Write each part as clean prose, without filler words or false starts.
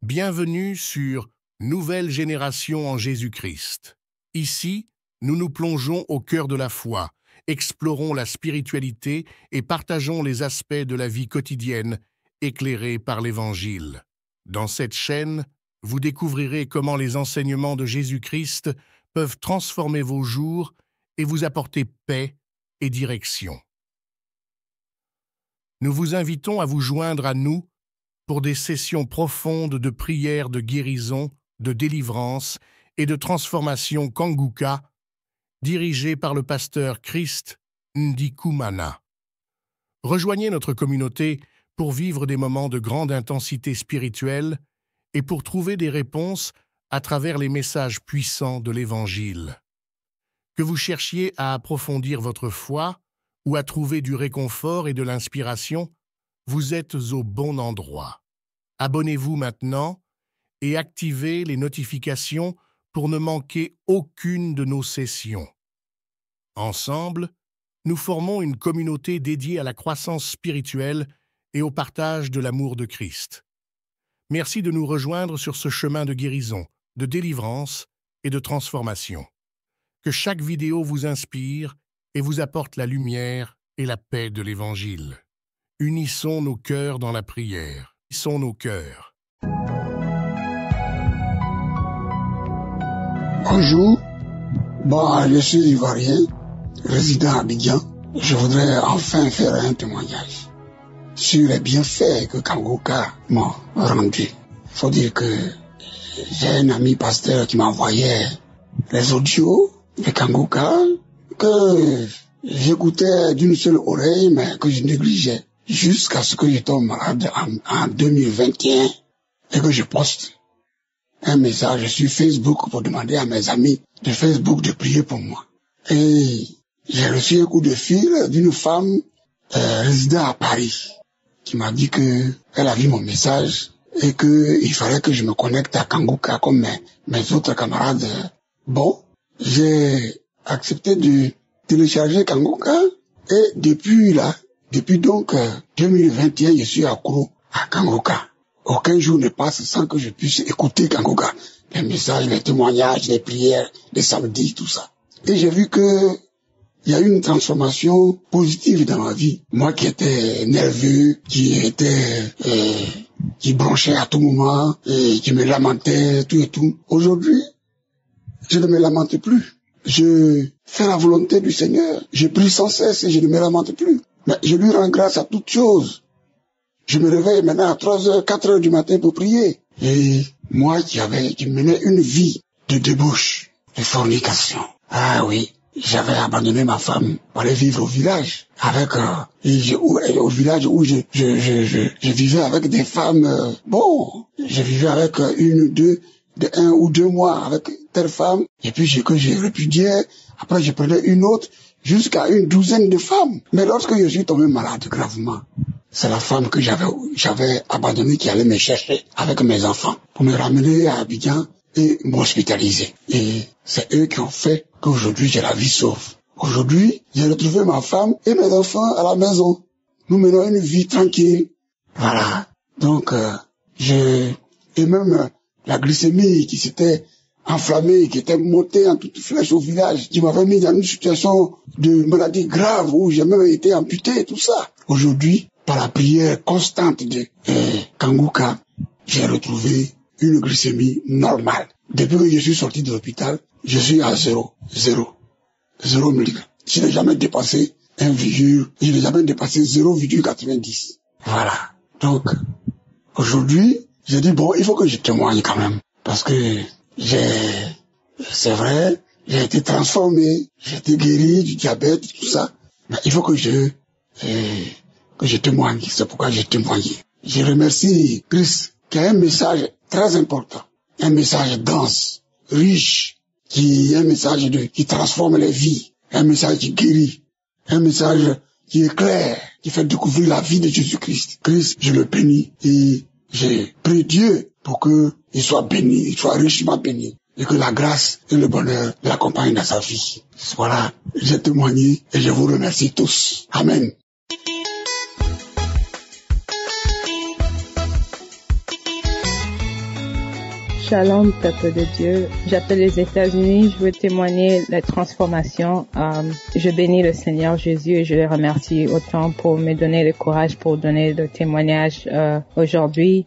Bienvenue sur Nouvelle génération en Jésus-Christ. Ici, nous nous plongeons au cœur de la foi, explorons la spiritualité et partageons les aspects de la vie quotidienne éclairés par l'Évangile. Dans cette chaîne, vous découvrirez comment les enseignements de Jésus-Christ peuvent transformer vos jours et vous apporter paix et direction. Nous vous invitons à vous joindre à nous pour des sessions profondes de prière, de guérison, de délivrance et de transformation Kanguka, dirigées par le pasteur Christ Ndikumana. Rejoignez notre communauté pour vivre des moments de grande intensité spirituelle et pour trouver des réponses à travers les messages puissants de l'Évangile. Que vous cherchiez à approfondir votre foi ou à trouver du réconfort et de l'inspiration, vous êtes au bon endroit. Abonnez-vous maintenant et activez les notifications pour ne manquer aucune de nos sessions. Ensemble, nous formons une communauté dédiée à la croissance spirituelle et au partage de l'amour de Christ. Merci de nous rejoindre sur ce chemin de guérison, de délivrance et de transformation. Que chaque vidéo vous inspire et vous apporte la lumière et la paix de l'Évangile. Unissons nos cœurs dans la prière. Unissons nos cœurs. Bonjour, je suis Ivoirien, résident à Abidjan. Je voudrais enfin faire un témoignage sur les bienfaits que Kanguka m'a rendu. Il faut dire que j'ai un ami pasteur qui m'envoyait les audios de Kanguka que j'écoutais d'une seule oreille, mais que je négligeais jusqu'à ce que je tombe malade en 2021 et que je poste un message sur Facebook pour demander à mes amis de Facebook de prier pour moi. Et j'ai reçu un coup de fil d'une femme résidant à Paris qui m'a dit que elle a vu mon message et que il fallait que je me connecte à Kanguka comme mes autres camarades. Bon, j'ai accepté de télécharger Kanguka et depuis donc 2021, je suis accro à Kanguka. Aucun jour ne passe sans que je puisse écouter Kanguka. Les messages, les témoignages, les prières, les samedis, tout ça. Et j'ai vu que il y a eu une transformation positive dans ma vie. Moi qui étais nerveux, qui bronchait à tout moment, et qui me lamentais, tout et tout. Aujourd'hui, je ne me lamente plus. Je fais la volonté du Seigneur. Je prie sans cesse et je ne me lamente plus. Mais je lui rends grâce à toutes choses. Je me réveille maintenant à 3h, 4h du matin pour prier. Et moi qui menais une vie de débauche, de fornication. Ah oui, j'avais abandonné ma femme pour aller vivre au village. Au village où je vivais avec des femmes, je vivais avec un ou deux mois avec telle femme. Et puis que je répudiais, après je prenais une autre, jusqu'à une douzaine de femmes. Mais lorsque je suis tombé malade gravement, c'est la femme que j'avais abandonnée qui allait me chercher avec mes enfants pour me ramener à Abidjan et m'hospitaliser. Et c'est eux qui ont fait qu'aujourd'hui j'ai la vie sauve. Aujourd'hui, j'ai retrouvé ma femme et mes enfants à la maison. Nous menons une vie tranquille. Voilà. Donc, et même la glycémie qui s'était enflammée, qui était montée en toute flèche au village, qui m'avait mis dans une situation de maladie grave où j'ai même été amputé, tout ça. Aujourd'hui, par la prière constante de Kanguka, j'ai retrouvé une glycémie normale. Depuis que je suis sorti de l'hôpital, je suis à 0 mg. Je n'ai jamais dépassé 0,90. Voilà. Donc, aujourd'hui, j'ai dit il faut que je témoigne quand même. Parce que c'est vrai, j'ai été transformé, j'ai été guéri du diabète, tout ça. Mais il faut que je témoigne. C'est pourquoi j'ai témoigné. Je remercie Christ qui a un message très important. Un message dense, riche, un message qui transforme les vies. Un message qui guérit. Un message qui éclaire, qui fait découvrir la vie de Jésus-Christ. Christ, je le bénis et j'ai prié Dieu pour qu'il soit béni, il soit richement béni. Et que la grâce et le bonheur l'accompagnent dans sa vie. Voilà, j'ai témoigné et je vous remercie tous. Amen. Shalom, peuple de Dieu. J'appelle les États-Unis. Je veux témoigner la transformation. Je bénis le Seigneur Jésus et je le remercie autant pour me donner le courage pour donner le témoignage aujourd'hui.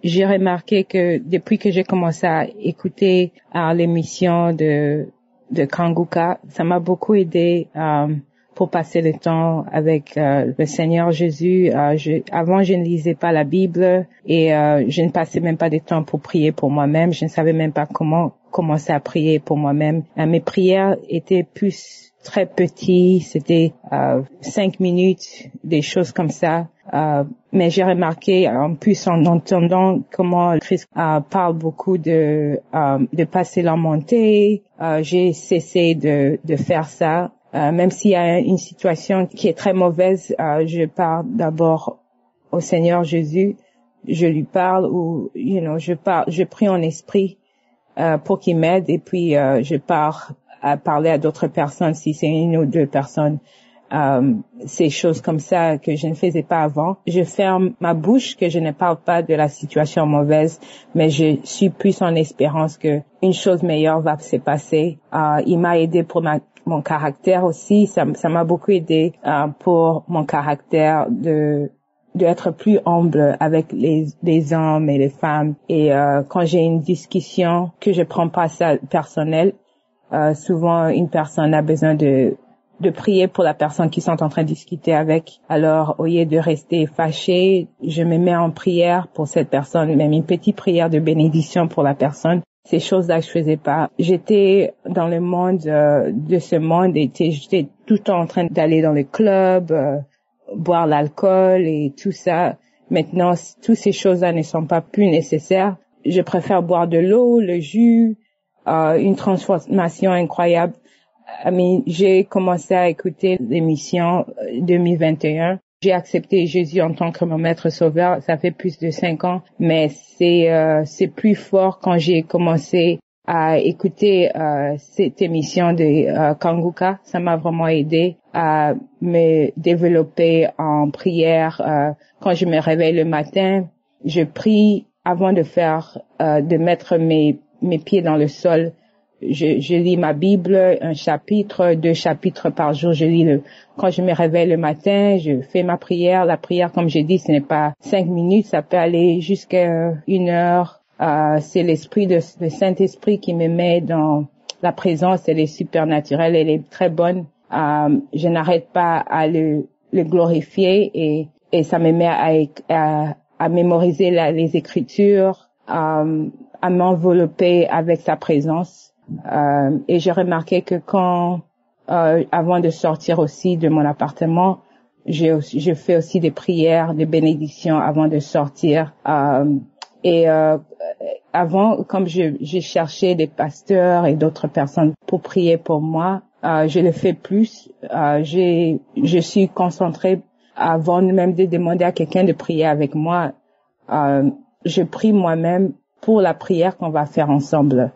J'ai remarqué que depuis que j'ai commencé à écouter l'émission de Kanguka, ça m'a beaucoup aidé pour passer le temps avec le Seigneur Jésus. Avant, je ne lisais pas la Bible et je ne passais même pas de temps pour prier pour moi-même. Je ne savais même pas comment commencer à prier pour moi-même. Mes prières étaient plus très petites, c'était 5 minutes, des choses comme ça. Mais j'ai remarqué, en plus en entendant comment Christ parle beaucoup de passer la montée, j'ai cessé de faire ça. Même s'il y a une situation qui est très mauvaise, je parle d'abord au Seigneur Jésus, je lui parle ou je prie en esprit pour qu'il m'aide et puis je pars à parler à d'autres personnes si c'est une ou deux personnes. Ces choses comme ça que je ne faisais pas avant. Je ferme ma bouche, que je ne parle pas de la situation mauvaise, mais je suis plus en espérance que une chose meilleure va se passer. Il m'a aidé pour mon caractère aussi. Ça m'a beaucoup aidé pour mon caractère de être plus humble avec les hommes et les femmes. Et quand j'ai une discussion que je prends pas ça personnel, souvent une personne a besoin de prier pour la personne qui sont en train de discuter avec. Alors, au lieu de rester fâché, je me mets en prière pour cette personne, même une petite prière de bénédiction pour la personne. Ces choses-là, je faisais pas. J'étais dans le monde de ce monde et j'étais tout le temps en train d'aller dans les clubs, boire l'alcool et tout ça. Maintenant, toutes ces choses-là ne sont pas plus nécessaires. Je préfère boire de l'eau, le jus, une transformation incroyable. J'ai commencé à écouter l'émission 2021. J'ai accepté Jésus en tant que mon maître sauveur. Ça fait plus de 5 ans, mais c'est plus fort quand j'ai commencé à écouter cette émission de Kanguka. Ça m'a vraiment aidé à me développer en prière. Quand je me réveille le matin, je prie avant de mettre mes pieds dans le sol. Je lis ma Bible, un chapitre, 2 chapitres par jour. Quand je me réveille le matin, je fais ma prière. La prière, comme j'ai dit, ce n'est pas 5 minutes, ça peut aller jusqu'à 1 heure. C'est le Saint-Esprit qui me met dans la présence. Elle est supernaturelle, elle est très bonne. Je n'arrête pas à le glorifier et ça me met à mémoriser les Écritures, à m'envelopper avec sa présence. Et j'ai remarqué que avant de sortir aussi de mon appartement, je fais aussi des prières, des bénédictions avant de sortir. Avant, comme je cherchais des pasteurs et d'autres personnes pour prier pour moi, je le fais plus. Je suis concentrée avant même de demander à quelqu'un de prier avec moi. Je prie moi-même pour la prière qu'on va faire ensemble.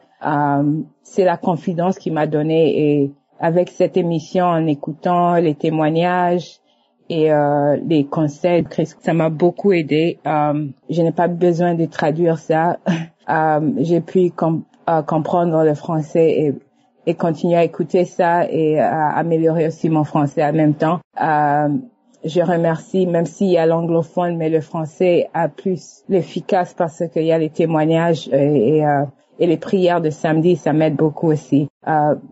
C'est la confidence qu'il m'a donnée et avec cette émission, en écoutant les témoignages et les conseils, ça m'a beaucoup aidé. Je n'ai pas besoin de traduire ça. J'ai pu comprendre le français et continuer à écouter ça et à améliorer aussi mon français en même temps. Je remercie, même s'il y a l'anglophone, mais le français a plus l'efficace parce qu'il y a les témoignages et les prières de samedi, ça m'aide beaucoup aussi.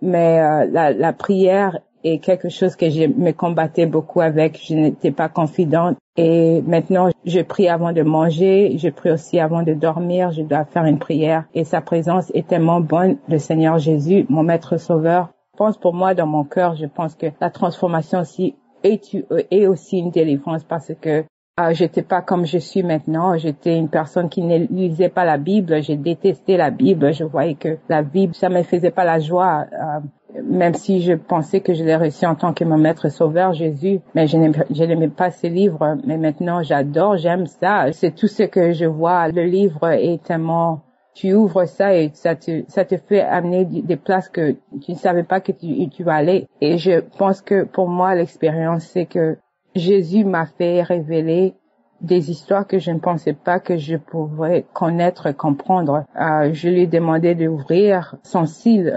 Mais la prière est quelque chose que je me combattais beaucoup avec. Je n'étais pas confidente. Et maintenant, je prie avant de manger. Je prie aussi avant de dormir. Je dois faire une prière. Et sa présence est tellement bonne. Le Seigneur Jésus, mon maître sauveur, je pense pour moi dans mon cœur, je pense que la transformation aussi est aussi une délivrance parce que j'étais pas comme je suis maintenant. J'étais une personne qui ne lisait pas la Bible. J'ai détesté la Bible. Je voyais que la Bible, ça me faisait pas la joie. Même si je pensais que je l'ai reçu en tant que mon maître sauveur, Jésus. Mais je n'aimais pas ce livre. Mais maintenant, j'aime ça. C'est tout ce que je vois. Le livre est tellement, tu ouvres ça et ça te fait amener des places que tu ne savais pas que tu vas aller. Et je pense que pour moi, l'expérience, c'est que Jésus m'a fait révéler des histoires que je ne pensais pas que je pourrais connaître, comprendre. Je lui ai demandé d'ouvrir son style,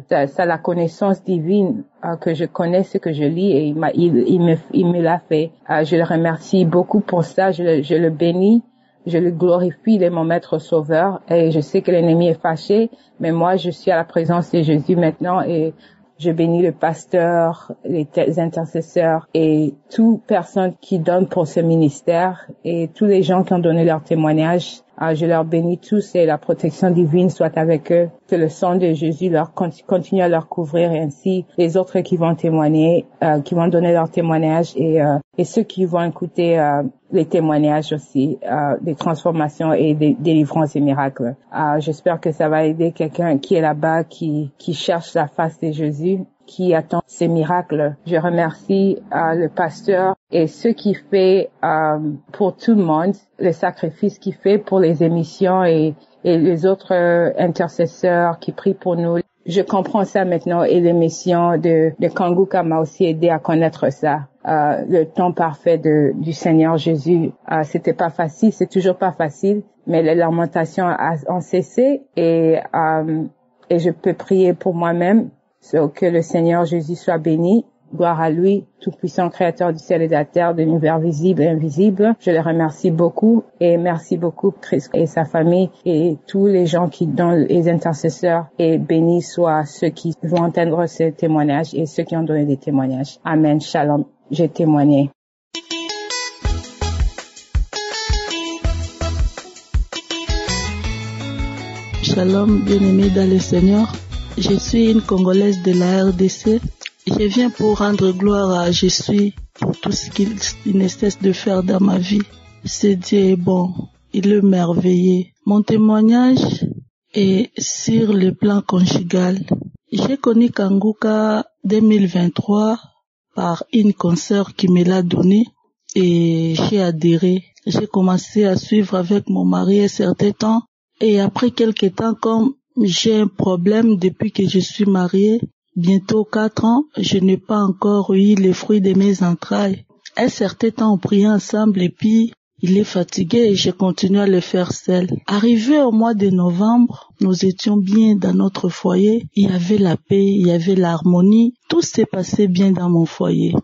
ça la connaissance divine, que je connais ce que je lis, et il me l'a fait. Je le remercie beaucoup pour ça. Je le bénis. Je le glorifie, il est mon maître sauveur, et je sais que l'ennemi est fâché, mais moi je suis à la présence de Jésus maintenant, et je bénis le pasteur, les intercesseurs et toute personne qui donne pour ce ministère, et tous les gens qui ont donné leur témoignage. Je leur bénis tous, et la protection divine soit avec eux. Que le sang de Jésus leur continue à leur couvrir, et ainsi les autres qui vont témoigner, qui vont donner leur témoignage, et ceux qui vont écouter les témoignages aussi, des transformations et des délivrances et miracles. J'espère que ça va aider quelqu'un qui est là-bas, qui cherche la face de Jésus, qui attend ces miracles. Je remercie le pasteur et ce qu'il fait pour tout le monde, le sacrifice qu'il fait pour les émissions, et les autres intercesseurs qui prient pour nous. Je comprends ça maintenant, et l'émission de Kanguka m'a aussi aidé à connaître ça. Le temps parfait du Seigneur Jésus, c'était pas facile, c'est toujours pas facile, mais les lamentations ont cessé, et je peux prier pour moi-même, que le Seigneur Jésus soit béni. Gloire à lui, tout-puissant créateur du ciel et de la terre, de l'univers visible et invisible. Je le remercie beaucoup, et merci beaucoup Christ et sa famille et tous les gens qui donnent, les intercesseurs, et bénis soient ceux qui vont entendre ce témoignage et ceux qui ont donné des témoignages. Amen. Shalom. J'ai témoigné. Shalom, bien-aimés dans le Seigneur. Je suis une Congolaise de la RDC. Je viens pour rendre gloire à Jésus pour tout ce qu'il ne cesse de faire dans ma vie. Ce Dieu est bon, il est merveilleux. Mon témoignage est sur le plan conjugal. J'ai connu Kanguka 2023 par une consoeur qui me l'a donné, et j'ai adhéré. J'ai commencé à suivre avec mon mari un certain temps, et après quelques temps, comme j'ai un problème depuis que je suis mariée, bientôt 4 ans, je n'ai pas encore eu les fruits de mes entrailles. Un certain temps, on priait ensemble, et puis il est fatigué, et je continue à le faire seul. Arrivé au mois de novembre, nous étions bien dans notre foyer. Il y avait la paix, il y avait l'harmonie. Tout s'est passé bien dans mon foyer.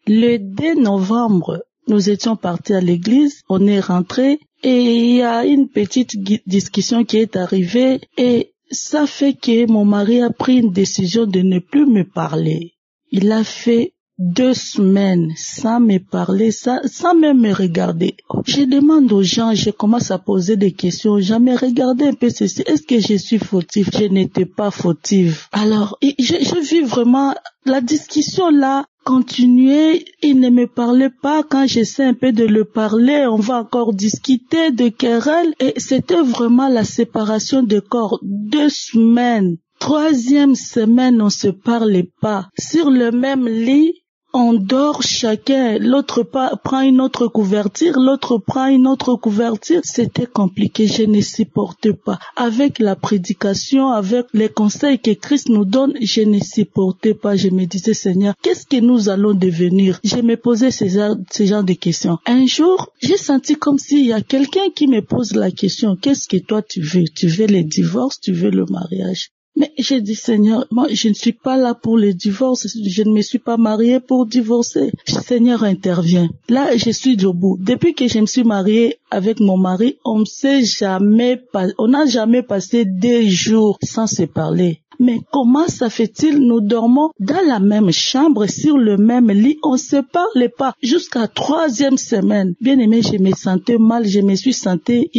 Le 2 novembre, nous étions partis à l'église, on est rentré, et il y a une petite discussion qui est arrivée, et ça fait que mon mari a pris une décision de ne plus me parler. Il a fait 2 semaines sans me parler, sans même me regarder. Je demande aux gens, je commence à poser des questions aux gens, mais regardez un peu ceci, est-ce que je suis fautive? Je n'étais pas fautive. Alors, je vis vraiment la discussion là. Continuer, il ne me parlait pas. Quand j'essaie un peu de le parler, on va encore discuter de querelles, et c'était vraiment la séparation de corps. 2 semaines. 3e semaine, on se parlait pas. Sur le même lit, on dort chacun, l'autre prend une autre couverture, l'autre prend une autre couverture. C'était compliqué, je ne supporte pas. Avec la prédication, avec les conseils que Christ nous donne, je ne supportais pas. Je me disais, Seigneur, qu'est-ce que nous allons devenir? Je me posais ce genre de questions. Un jour, j'ai senti comme s'il y a quelqu'un qui me pose la question, qu'est-ce que toi tu veux? Tu veux le divorce? Tu veux le mariage? Mais j'ai dit, Seigneur, moi, je ne suis pas là pour le divorce. Je ne me suis pas mariée pour divorcer. Seigneur, intervient. Là, je suis debout. Depuis que je me suis mariée avec mon mari, on n'a jamais passé 2 jours sans se parler. Mais comment ça fait-il? Nous dormons dans la même chambre, sur le même lit, on se parlait pas jusqu'à 3e semaine. Bien aimé, je me sentais mal, je me suis sentie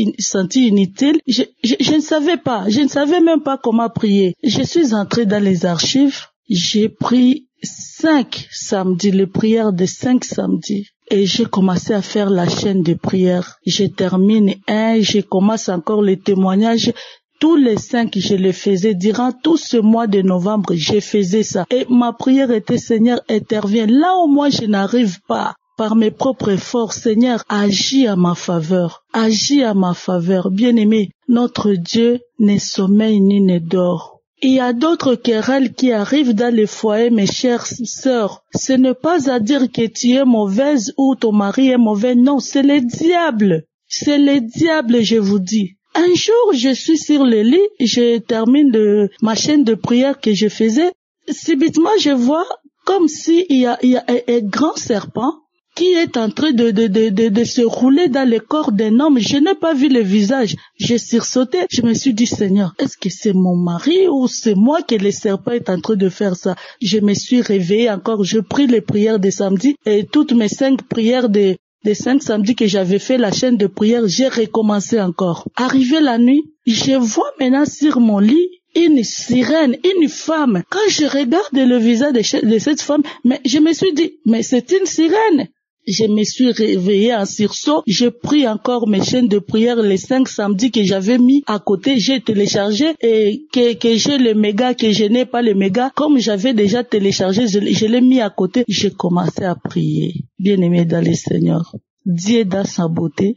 inutile. Je ne savais pas, je ne savais même pas comment prier. Je suis entrée dans les archives, j'ai pris 5 samedis, les prières de 5 samedis. Et j'ai commencé à faire la chaîne de prières. Je termine un, je commence encore les témoignages. Tous les 5, je le faisais. Durant tout ce mois de novembre, je faisais ça. Et ma prière était, Seigneur, interviens. Là où moi, je n'arrive pas, par mes propres forces, Seigneur, agis à ma faveur. Agis à ma faveur. Bien-aimé, notre Dieu ne sommeille ni ne dort. Il y a d'autres querelles qui arrivent dans les foyers, mes chères sœurs. Ce n'est pas à dire que tu es mauvaise ou ton mari est mauvais. Non, c'est le diable. C'est le diable, je vous dis. Un jour, je suis sur le lit, je termine ma chaîne de prière que je faisais. Subitement, je vois comme s'il y a un grand serpent qui est en train de se rouler dans le corps d'un homme. Je n'ai pas vu le visage. J'ai sursauté. Je me suis dit, Seigneur, est-ce que c'est mon mari ou c'est moi que le serpent est en train de faire ça? Je me suis réveillée encore. Je prie les prières de samedi et toutes mes 5 prières des 5 samedis que j'avais fait la chaîne de prière, j'ai recommencé encore. Arrivé la nuit, je vois maintenant sur mon lit une sirène, une femme. Quand je regarde le visage de cette femme, mais je me suis dit, mais c'est une sirène. Je me suis réveillée en sursaut. J'ai pris encore mes chaînes de prière les 5 samedis que j'avais mis à côté. J'ai téléchargé et que j'ai le méga, que je n'ai pas le méga. Comme j'avais déjà téléchargé, je l'ai mis à côté. J'ai commencé à prier. Bien-aimé dans le Seigneur, Dieu dans sa beauté,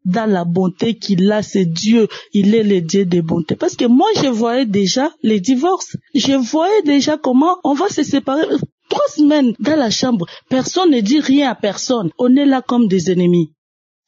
dans la bonté qu'il a, c'est Dieu. Il est le Dieu de bonté. Parce que moi, je voyais déjà les divorces. Je voyais déjà comment on va se séparer. 3 semaines dans la chambre, personne ne dit rien à personne. On est là comme des ennemis.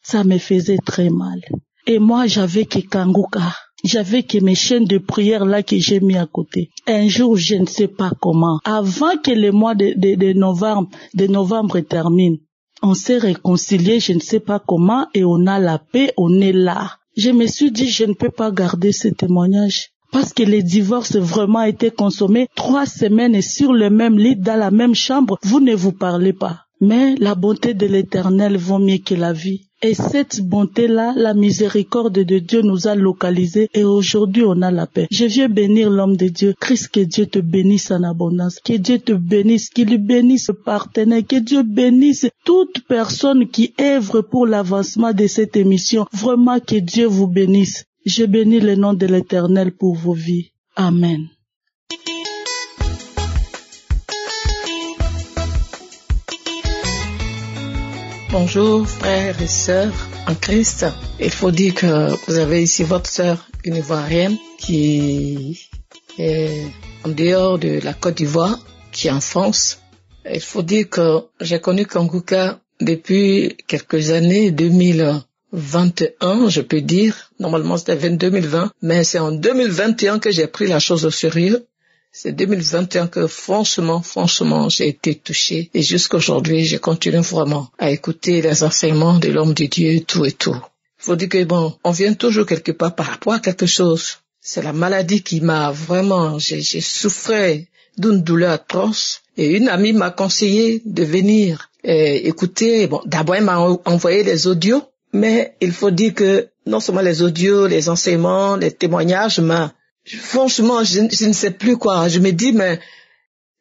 Ça me faisait très mal. Et moi, j'avais que Kanguka. J'avais que mes chaînes de prière là que j'ai mis à côté. Un jour, je ne sais pas comment, avant que le mois de novembre termine, on s'est réconciliés, je ne sais pas comment, et on a la paix, on est là. Je me suis dit, je ne peux pas garder ce témoignage. Parce que les divorces vraiment étaient consommés 3 semaines sur le même lit, dans la même chambre, vous ne vous parlez pas. Mais la bonté de l'Éternel vaut mieux que la vie. Et cette bonté-là, la miséricorde de Dieu nous a localisés et aujourd'hui on a la paix. Je viens bénir l'homme de Dieu. Christ, que Dieu te bénisse en abondance. Que Dieu te bénisse, qu'il bénisse le partenaire, que Dieu bénisse toute personne qui œuvre pour l'avancement de cette émission. Vraiment que Dieu vous bénisse. Je bénis le nom de l'Éternel pour vos vies. Amen. Bonjour frères et sœurs en Christ. Il faut dire que vous avez ici votre sœur, une Ivoirienne qui est en dehors de la Côte d'Ivoire, qui est en France. Il faut dire que j'ai connu Kanguka depuis quelques années, 2021, je peux dire. Normalement, c'était 2020, mais c'est en 2021 que j'ai pris la chose au sérieux. C'est 2021 que franchement, j'ai été touché. Et jusqu'à aujourd'hui, je continue vraiment à écouter les enseignements de l'homme de Dieu, tout et tout. Il faut dire que on vient toujours quelque part par rapport à quelque chose. C'est la maladie qui m'a vraiment, j'ai souffert d'une douleur atroce. Et une amie m'a conseillé de venir écouter. D'abord, elle m'a envoyé des audios. Mais il faut dire que non seulement les audios, les enseignements, les témoignages, franchement, je ne sais plus quoi. Je me dis, mais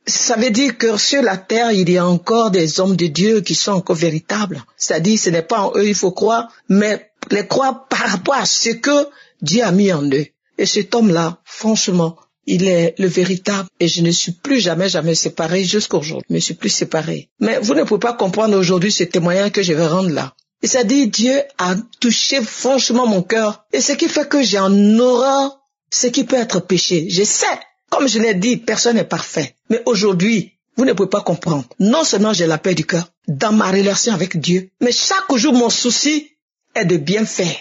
ça veut dire que sur la terre, il y a encore des hommes de Dieu qui sont encore véritables. C'est-à-dire, ce n'est pas en eux il faut croire, mais les croire par rapport à ce que Dieu a mis en eux. Et cet homme-là, franchement, il est le véritable. Et je ne suis plus jamais séparé jusqu'à aujourd'hui. Je ne me suis plus séparé. Mais vous ne pouvez pas comprendre aujourd'hui ce témoignage que je vais rendre là. Et ça dit, Dieu a touché franchement mon cœur. Et ce qui fait que j'ai en horreur ce qui peut être péché. Je sais, comme je l'ai dit, personne n'est parfait. Mais aujourd'hui, vous ne pouvez pas comprendre. Non seulement j'ai la paix du cœur dans ma relation avec Dieu, mais chaque jour, mon souci est de bien faire,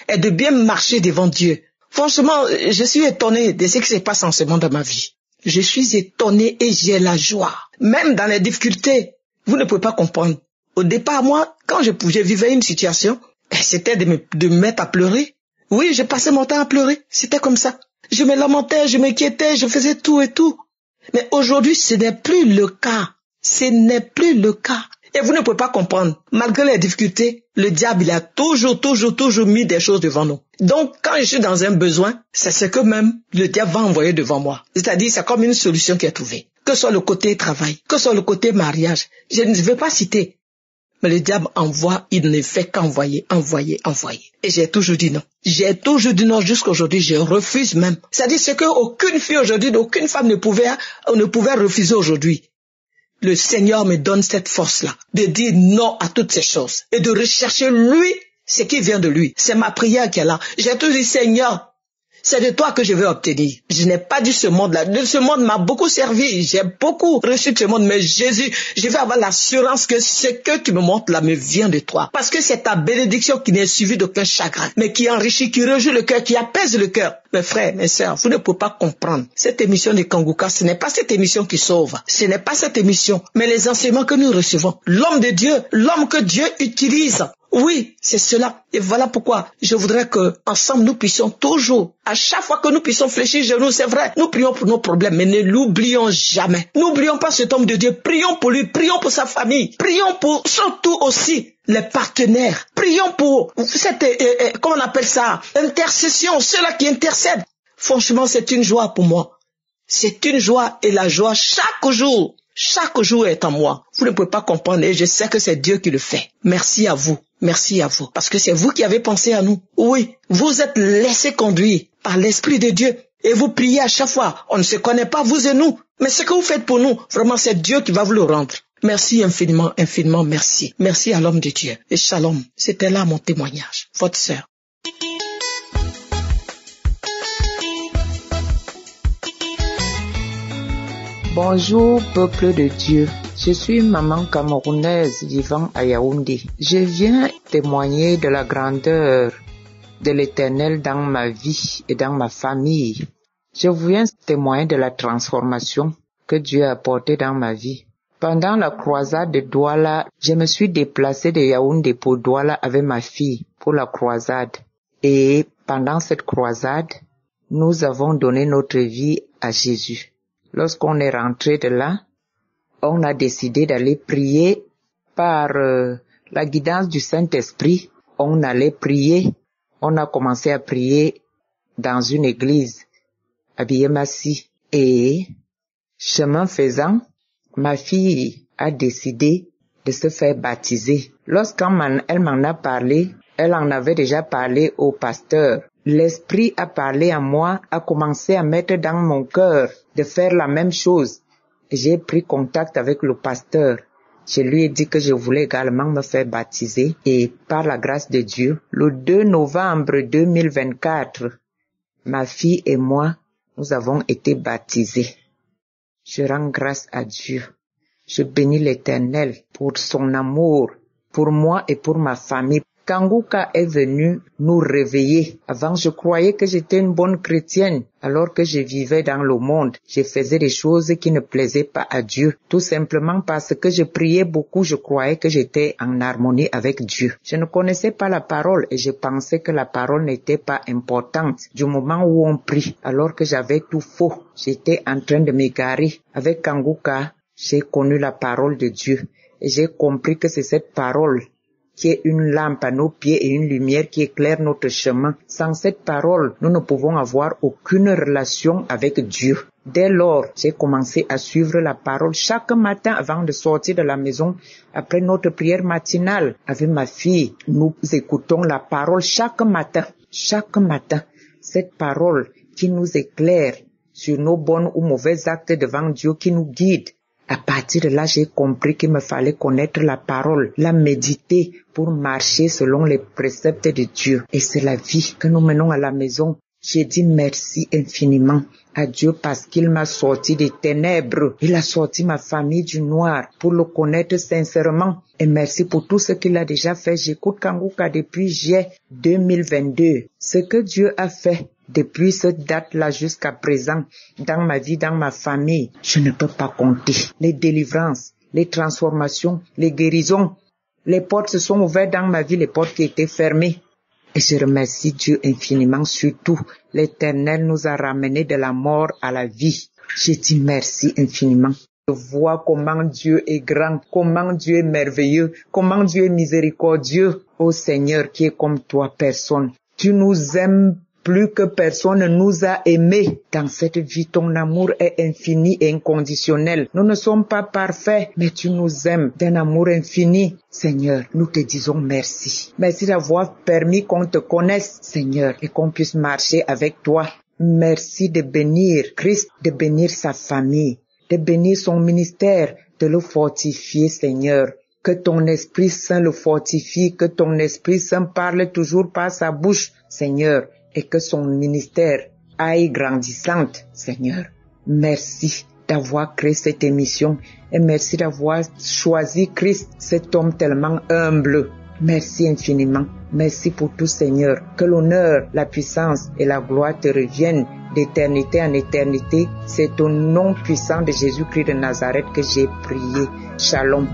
est de bien marcher devant Dieu. Franchement, je suis étonné de ce qui se passe en ce moment dans ma vie. Je suis étonné et j'ai la joie. Même dans les difficultés, vous ne pouvez pas comprendre. Au départ, moi, quand je vivais une situation, c'était de me mettre à pleurer. Oui, je passais mon temps à pleurer. C'était comme ça. Je me lamentais, je m'inquiétais, je faisais tout et tout. Mais aujourd'hui, ce n'est plus le cas. Ce n'est plus le cas. Et vous ne pouvez pas comprendre. Malgré les difficultés, le diable, il a toujours mis des choses devant nous. Donc, quand je suis dans un besoin, c'est ce que même le diable va envoyer devant moi. C'est-à-dire, c'est comme une solution qui est trouvée. Que ce soit le côté travail, que ce soit le côté mariage. Je ne vais pas citer. Mais le diable envoie, il ne fait qu'envoyer. Et j'ai toujours dit non. J'ai toujours dit non jusqu'à aujourd'hui, je refuse même. C'est-à-dire ce qu'aucune fille aujourd'hui, aucune femme ne pouvait refuser aujourd'hui. Le Seigneur me donne cette force-là, de dire non à toutes ces choses. Et de rechercher lui, ce qui vient de lui. C'est ma prière qui est là. J'ai toujours dit, Seigneur, C'est de toi que je veux obtenir. Je n'ai pas dit ce monde-là. Ce monde m'a beaucoup servi. J'ai beaucoup reçu de ce monde. Mais Jésus, je vais avoir l'assurance que ce que tu me montres là me vient de toi. Parce que c'est ta bénédiction qui n'est suivie d'aucun chagrin, mais qui enrichit, qui réjouit le cœur, qui apaise le cœur. Mes frères, mes sœurs, vous ne pouvez pas comprendre. Cette émission de Kangouka, ce n'est pas cette émission qui sauve. Ce n'est pas cette émission, mais les enseignements que nous recevons. L'homme de Dieu, l'homme que Dieu utilise. Oui, c'est cela. Et voilà pourquoi je voudrais que ensemble nous puissions toujours, à chaque fois que nous puissions fléchir genoux, c'est vrai, nous prions pour nos problèmes, mais ne l'oublions jamais. N'oublions pas cet homme de Dieu. Prions pour lui, prions pour sa famille, prions pour surtout aussi les partenaires. Prions pour cette, comment on appelle ça, intercession, ceux-là qui intercèdent. Franchement, c'est une joie pour moi. C'est une joie et la joie chaque jour est en moi. Vous ne pouvez pas comprendre et je sais que c'est Dieu qui le fait. Merci à vous. Merci à vous. Parce que c'est vous qui avez pensé à nous. Oui, vous êtes laissés conduire par l'Esprit de Dieu. Et vous priez à chaque fois. On ne se connaît pas, vous et nous. Mais ce que vous faites pour nous, vraiment, c'est Dieu qui va vous le rendre. Merci infiniment, infiniment, merci. Merci à l'homme de Dieu. Et shalom. C'était là mon témoignage. Votre sœur. Bonjour peuple de Dieu, je suis maman camerounaise vivant à Yaoundé. Je viens témoigner de la grandeur de l'Éternel dans ma vie et dans ma famille. Je viens témoigner de la transformation que Dieu a apportée dans ma vie. Pendant la croisade de Douala, je me suis déplacée de Yaoundé pour Douala avec ma fille pour la croisade. Et pendant cette croisade, nous avons donné notre vie à Jésus. Lorsqu'on est rentré de là, on a décidé d'aller prier par la guidance du Saint-Esprit. On allait prier. On a commencé à prier dans une église à Biémassi. Et chemin faisant, ma fille a décidé de se faire baptiser. Lorsqu'elle m'en a parlé, elle en avait déjà parlé au pasteur. L'Esprit a parlé à moi, a commencé à mettre dans mon cœur de faire la même chose. J'ai pris contact avec le pasteur. Je lui ai dit que je voulais également me faire baptiser et par la grâce de Dieu, le 2 novembre 2024, ma fille et moi, nous avons été baptisés. Je rends grâce à Dieu. Je bénis l'Éternel pour son amour, pour moi et pour ma famille. Kangouka est venu nous réveiller. Avant, je croyais que j'étais une bonne chrétienne. Alors que je vivais dans le monde, je faisais des choses qui ne plaisaient pas à Dieu. Tout simplement parce que je priais beaucoup, je croyais que j'étais en harmonie avec Dieu. Je ne connaissais pas la parole et je pensais que la parole n'était pas importante. Du moment où on prie, alors que j'avais tout faux, j'étais en train de m'égarer. Avec Kangouka, j'ai connu la parole de Dieu et j'ai compris que c'est cette parole qui est une lampe à nos pieds et une lumière qui éclaire notre chemin. Sans cette parole, nous ne pouvons avoir aucune relation avec Dieu. Dès lors, j'ai commencé à suivre la parole chaque matin avant de sortir de la maison. Après notre prière matinale avec ma fille, nous écoutons la parole chaque matin. Chaque matin, cette parole qui nous éclaire sur nos bons ou mauvais actes devant Dieu, qui nous guide. À partir de là, j'ai compris qu'il me fallait connaître la parole, la méditer pour marcher selon les préceptes de Dieu. Et c'est la vie que nous menons à la maison. J'ai dit merci infiniment à Dieu parce qu'il m'a sorti des ténèbres. Il a sorti ma famille du noir pour le connaître sincèrement. Et merci pour tout ce qu'il a déjà fait. J'écoute Kangouka depuis juillet 2022. Ce que Dieu a fait depuis cette date-là jusqu'à présent, dans ma vie, dans ma famille, je ne peux pas compter. Les délivrances, les transformations, les guérisons, les portes se sont ouvertes dans ma vie, les portes qui étaient fermées. Et je remercie Dieu infiniment, surtout l'Éternel nous a ramenés de la mort à la vie. Je dis merci infiniment. Je vois comment Dieu est grand, comment Dieu est merveilleux, comment Dieu est miséricordieux. Ô Seigneur qui est comme toi, personne. Tu nous aimes plus que personne ne nous a aimés. Dans cette vie, ton amour est infini et inconditionnel. Nous ne sommes pas parfaits, mais tu nous aimes d'un amour infini. Seigneur, nous te disons merci. Merci d'avoir permis qu'on te connaisse, Seigneur, et qu'on puisse marcher avec toi. Merci de bénir Christ, de bénir sa famille, de bénir son ministère, de le fortifier, Seigneur. Que ton Esprit Saint le fortifie, que ton Esprit Saint parle toujours par sa bouche, Seigneur, et que son ministère aille grandissante, Seigneur. Merci d'avoir créé cette émission et merci d'avoir choisi Christ, cet homme tellement humble. Merci infiniment. Merci pour tout, Seigneur. Que l'honneur, la puissance et la gloire te reviennent d'éternité en éternité. C'est au nom puissant de Jésus-Christ de Nazareth que j'ai prié. Shalom.